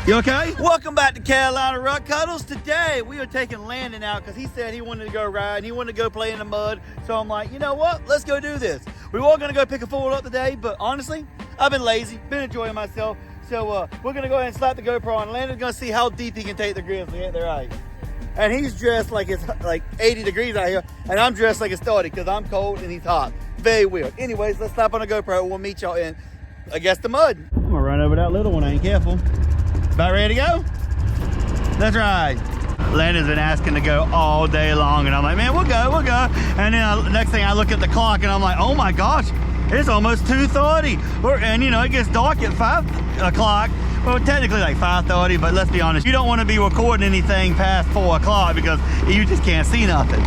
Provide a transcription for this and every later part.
You okay? Welcome back to Carolina Ruck Cuddles. Today we are taking Landon out because he said he wanted to go ride and he wanted to go play in the mud. So I'm like, you know what? Let's go do this. We were going to go pick a fool up today, but honestly, I've been lazy, been enjoying myself. So we're going to go ahead and slap the GoPro on. Landon's going to see how deep he can take the Grizzly. Ain't that right? And he's dressed like it's like 80 degrees out here, and I'm dressed like it's 30 because I'm cold and he's hot. Very weird. Anyways, let's slap on the GoPro and we'll meet y'all in, I guess, the mud. I'm going to run over that little one. I ain't careful. About ready to go? Let's ride. Landon's been asking to go all day long, and I'm like, man, we'll go. And then next thing I look at the clock, and I'm like, oh my gosh, it's almost 2:30. And you know, it gets dark at 5 o'clock. Well, technically like 5:30, but let's be honest, you don't want to be recording anything past 4 o'clock because you just can't see nothing.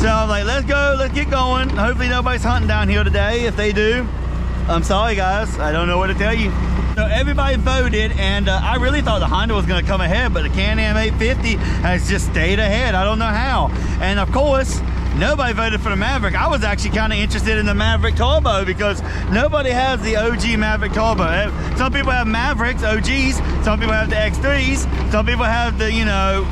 So I'm like, let's go, let's get going. Hopefully nobody's hunting down here today. If they do, I'm sorry guys, I don't know what to tell you. So everybody voted, and I really thought the Honda was going to come ahead, but the Can-Am 850 has just stayed ahead. I don't know how. And of course, nobody voted for the Maverick. I was actually kind of interested in the Maverick Turbo because nobody has the OG Maverick Turbo. Some people have Mavericks, OGs. Some people have the X3s. Some people have the, you know,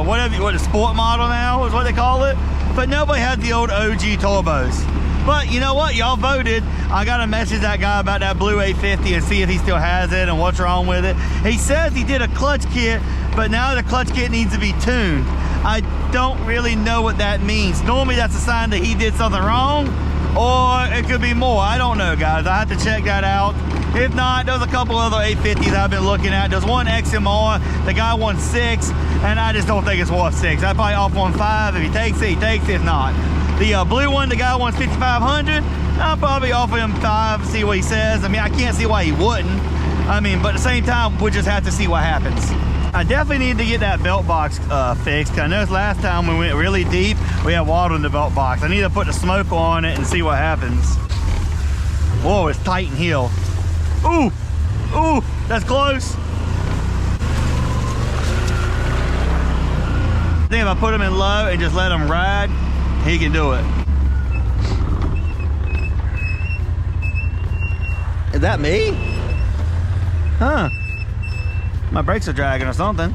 what the sport model now is what they call it. But nobody had the old OG turbos. But you know what? Y'all voted. I got to message that guy about that blue 850 and see if he still has it and what's wrong with it. He says he did a clutch kit, but now the clutch kit needs to be tuned. I don't really know what that means. Normally that's a sign that he did something wrong, or it could be more. I don't know, guys. I have to check that out. If not, there's a couple other 850s I've been looking at. There's one XMR. The guy wants 6, and I just don't think it's worth 6. I probably off 1.5. If he takes it, he takes it. If not. The blue one, the guy wants 5,500. I'll probably offer him 5, see what he says. I mean, I can't see why he wouldn't. I mean, but at the same time, we'll just have to see what happens. I definitely need to get that belt box fixed. I noticed last time we went really deep, we had water in the belt box. I need to put the smoke on it and see what happens. Whoa, it's tight in here. Ooh, that's close. I think if I put him in low and just let him ride, he can do it. Is that me? Huh. My brakes are dragging or something.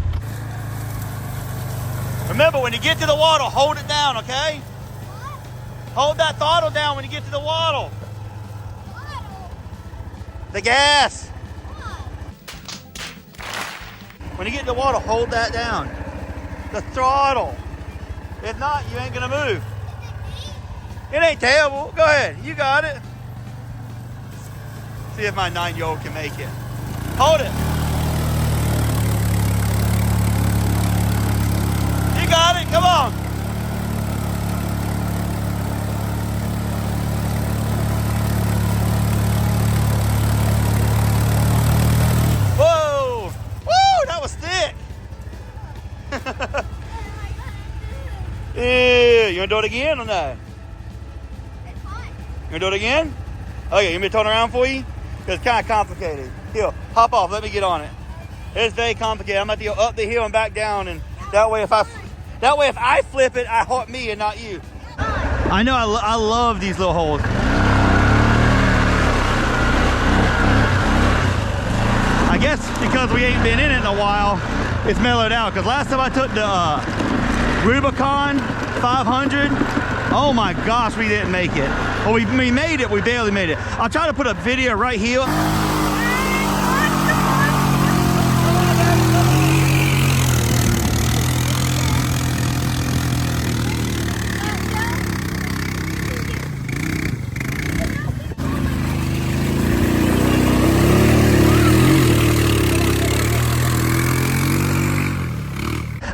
Remember, when you get to the water, hold it down, okay? Hold that throttle down when you get to the water. The gas. When you get in the water, hold that down. The throttle. If not, you ain't gonna move. It ain't terrible. Go ahead, you got it. See if my 9-year-old can make it. Hold it. You got it, come on. Whoa, woo, that was thick. Yeah, you gonna do it again or no? It's fine. You gonna do it again? Okay, you want me to turn around for you? Because it's kind of complicated. Here, hop off, let me get on it. It's very complicated. I'm going to have to go up the hill and back down, and that way if I flip it, I hurt me and not you. I know, I love these little holes. I guess because we ain't been in it in a while, it's mellowed out. Because last time I took the Rubicon 500, oh my gosh, we didn't make it. Well, we made it, we barely made it. I'll try to put a video right here.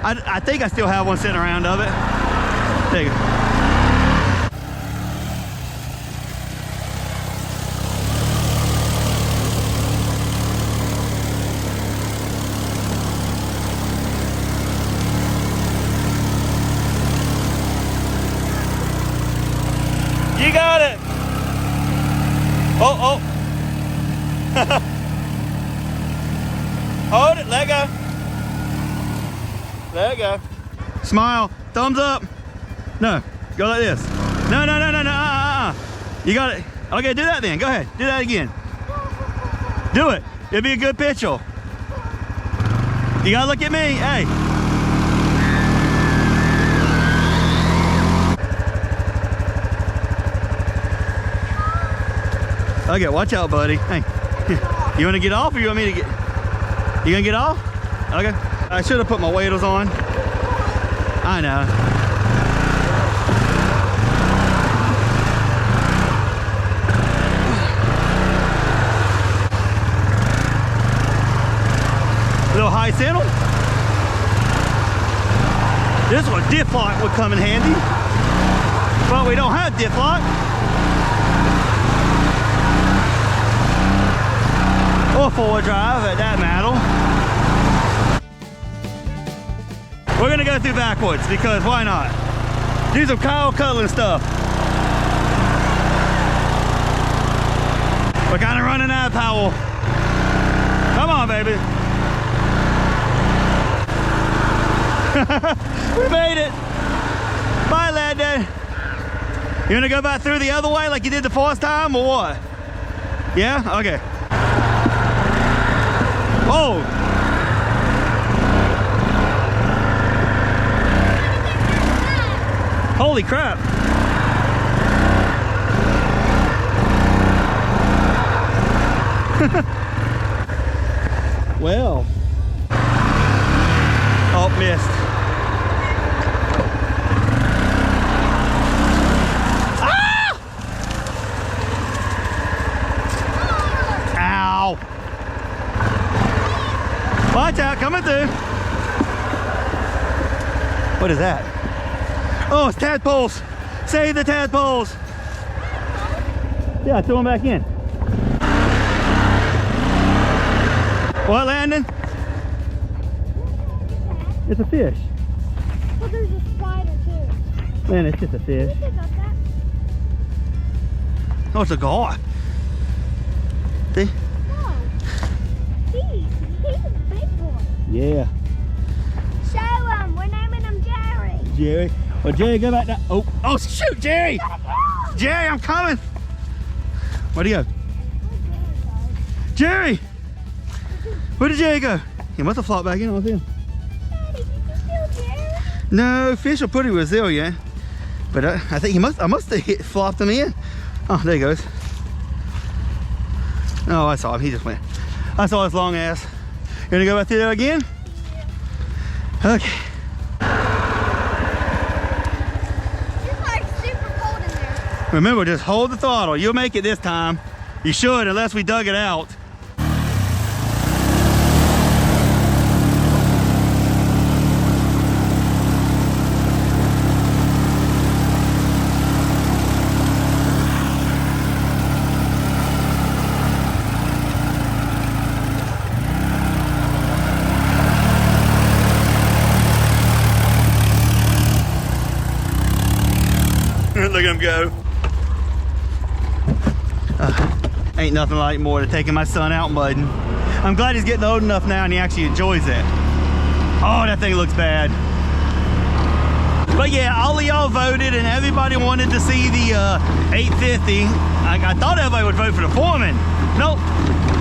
I think I still have one sitting around of it. There you go. You got it. Oh. Hold it, let go. There you go. Smile, thumbs up. No, go like this. No. You got it. Okay, do that then. Go ahead, do that again. Do it. It'll be a good picture. You gotta look at me, hey. Okay, watch out, buddy. Hey, you wanna get off or you want me to get? You gonna get off? Okay. I should have put my waders on. I know. Little high saddle. This one, diff lock would come in handy, but we don't have diff lock. Or four-wheel drive at that matter. We're gonna go through backwards because why not? Do some cow cuddling stuff. We're kind of running out of power. Come on, baby. We made it. Bye, Landon. You wanna go back through the other way like you did the first time or what? Yeah? Okay. Oh! Holy crap. Well. Oh, missed. Ah! Ow. Watch out, coming through. What is that? Oh, it's tadpoles. Save the tadpoles. Yeah, throw them back in. What, Landon? It's a fish. Well, there's a spider too. Man, it's just a fish. Oh, it's a gar. See? Oh, he's a big boy. Yeah. Show him. We're naming him Jerry. Jerry. Well, Jerry, go back down. Oh, oh, shoot, Jerry. Jerry, I'm coming. Where'd he go? Jerry. Where did Jerry go? He must have flopped back in with him. Daddy, did you steal Jerry? No, fish are pretty resilient. But I think I must have flopped him in. Oh, there he goes. Oh, I saw him. He just went. I saw his long ass. You gonna go back through there again? Yeah. Okay. It's like super cold in there. Remember, just hold the throttle. You'll make it this time. You should, unless we dug it out. Look at him go. Ain't nothing like more than taking my son out mudding. I'm glad he's getting old enough now and he actually enjoys it. Oh, that thing looks bad. But yeah, all of y'all voted and everybody wanted to see the 850. I thought everybody would vote for the Foreman. Nope.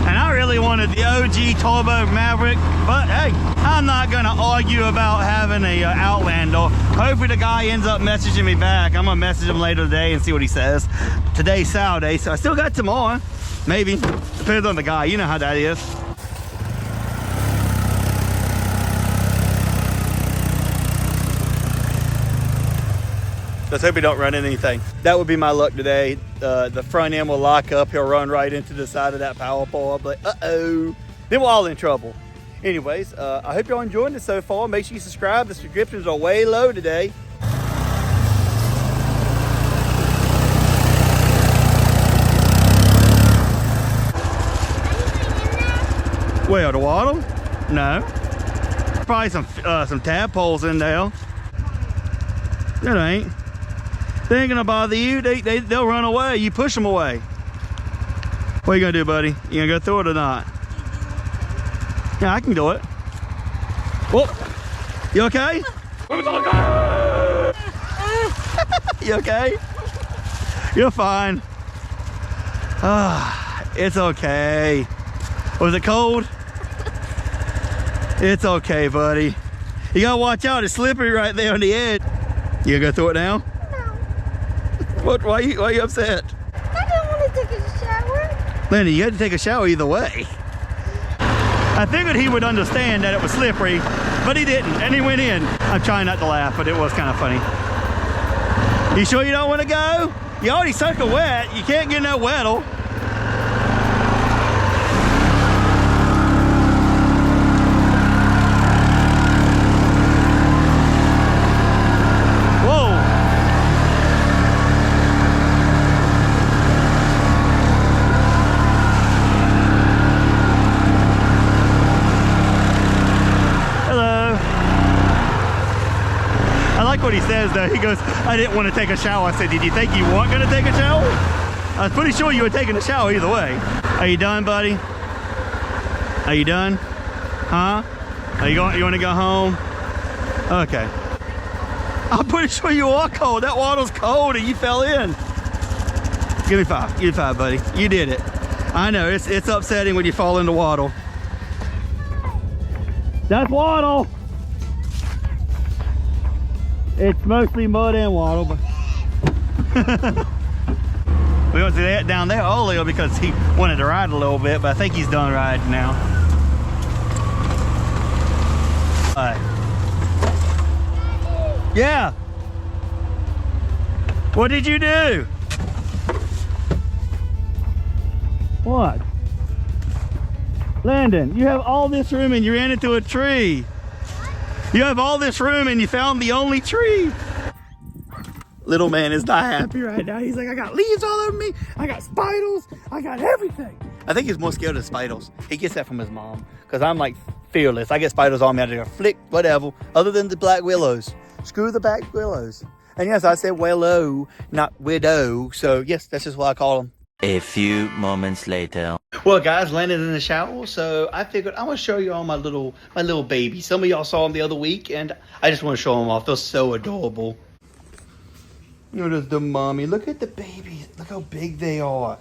And I really wanted the OG Turbo Maverick, but hey, I'm not gonna argue about having a Outlander. Hopefully the guy ends up messaging me back. I'm gonna message him later today and see what he says. Today's Saturday, so I still got tomorrow. Maybe, depends on the guy, you know how that is. Let's hope he don't run into anything. That would be my luck today. The front end will lock up. He'll run right into the side of that power pole. I'm like, uh-oh. Then we're all in trouble. Anyways, I hope y'all enjoying this so far. Make sure you subscribe. The subscriptions are way low today. Well, the water? No. Probably some tadpoles in there. It ain't. They ain't gonna bother you. They'll run away. You push them away. What are you gonna do, buddy? You gonna go through it or not? Yeah, I can do it. Whoop. You okay? You okay? You're fine. Ah, it's okay. Was it cold? It's okay, buddy. You gotta watch out. It's slippery right there on the edge. You gonna go through it now? No. What? Why are you upset? I don't want to take a shower. Landon, you had to take a shower either way. I figured he would understand that it was slippery, but he didn't, and he went in. I'm trying not to laugh, but it was kind of funny. You sure you don't want to go? You already soaking wet. You can't get in that weddle. What he says though, he goes, I didn't want to take a shower. I said, did you think you weren't going to take a shower? I was pretty sure you were taking a shower either way. Are you done, buddy? Are you done? Huh? Are you want to go home? Okay. I'm pretty sure you are cold. That water's cold and you fell in. Give me 5. Give me 5, buddy. You did it. I know, it's upsetting when you fall in the water. That's water. It's mostly mud and water, but we went to that down there earlier because he wanted to ride a little bit, but I think he's done riding now. All right. Yeah. What did you do? What? Landon, you have all this room and you ran into a tree. You have all this room and you found the only tree. Little man is not happy right now. He's like, I got leaves all over me. I got spiders. I got everything. I think he's more scared of spiders. He gets that from his mom. Because I'm like fearless. I get spiders on me. I just go flick, whatever. Other than the black willows. Screw the black willows. And yes, I said willow, not widow. So yes, that's just what I call them. A few moments later. Well, guys, landed in the shower, so I figured I want to show you all my little baby. Some of y'all saw him the other week, and I just want to show him off. They're so adorable. There's the mommy. Look at the babies. Look how big they are.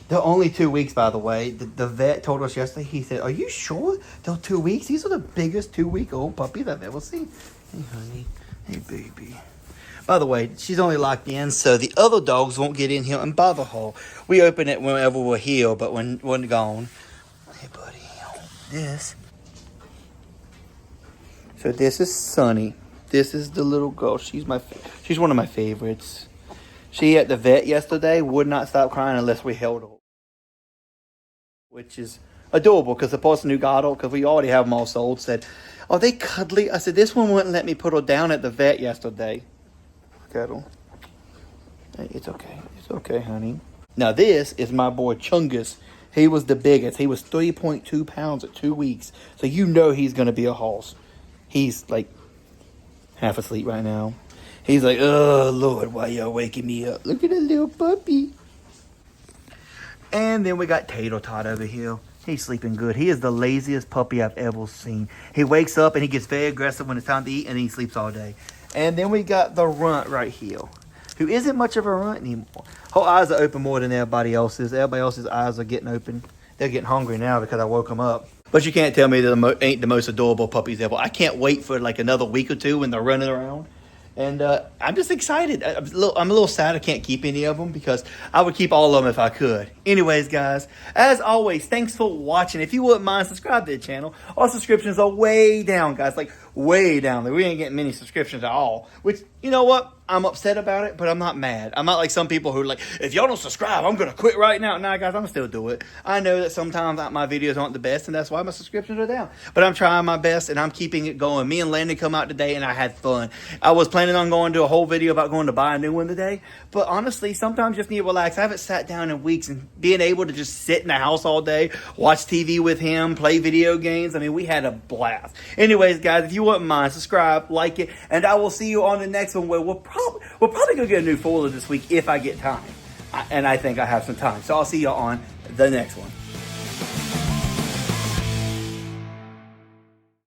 They're only 2 weeks, by the way. The vet told us yesterday. He said, "Are you sure they're 2 weeks? These are the biggest 2-week-old puppies I've ever seen." Hey, honey. Hey, baby. By the way, she's only locked in, so the other dogs won't get in here and bother her. We open it whenever we're here, but when we're gone. Hey, buddy. This. So this is Sunny. This is the little girl. She's one of my favorites. She at the vet yesterday would not stop crying unless we held her, which is adorable because the person who got her, because we already have them all sold, said, "Are they cuddly?" I said, "This one wouldn't let me put her down at the vet yesterday." Cuddle. Hey, it's okay. It's okay, honey. Now this is my boy Chungus. He was the biggest. He was 3.2 pounds at 2 weeks. So you know he's going to be a horse. He's like half asleep right now. He's like, "Oh, Lord, why y'all waking me up? Look at that little puppy." And then we got Tater Tot over here. He's sleeping good. He is the laziest puppy I've ever seen. He wakes up and he gets very aggressive when it's time to eat, and he sleeps all day. And then we got the runt right here, who isn't much of a runt anymore. Her eyes are open more than everybody else's. Everybody else's eyes are getting open. They're getting hungry now because I woke them up. But you can't tell me they ain't the most adorable puppies ever. I can't wait for like another week or two when they're running around. And I'm just excited. I'm a little sad I can't keep any of them because I would keep all of them if I could. Anyways, guys, as always, thanks for watching. If you wouldn't mind, subscribe to the channel. Our subscriptions are way down, guys. Like, way down there. We ain't getting many subscriptions at all. Which, you know what? I'm upset about it, but I'm not mad. I'm not like some people who are like, if y'all don't subscribe, I'm going to quit right now. Nah, guys, I'm still do it. I know that sometimes my videos aren't the best, and that's why my subscriptions are down. But I'm trying my best, and I'm keeping it going. Me and Landon come out today, and I had fun. I was planning on going to a whole video about going to buy a new one today. But honestly, sometimes you just need to relax. I haven't sat down in weeks, and being able to just sit in the house all day, watch TV with him, play video games. I mean, we had a blast. Anyways, guys, if you wouldn't mind, subscribe, like it, and I will see you on the next one where we're probably going to get a new folder this week if I get time. And I think I have some time. So I'll see you on the next one.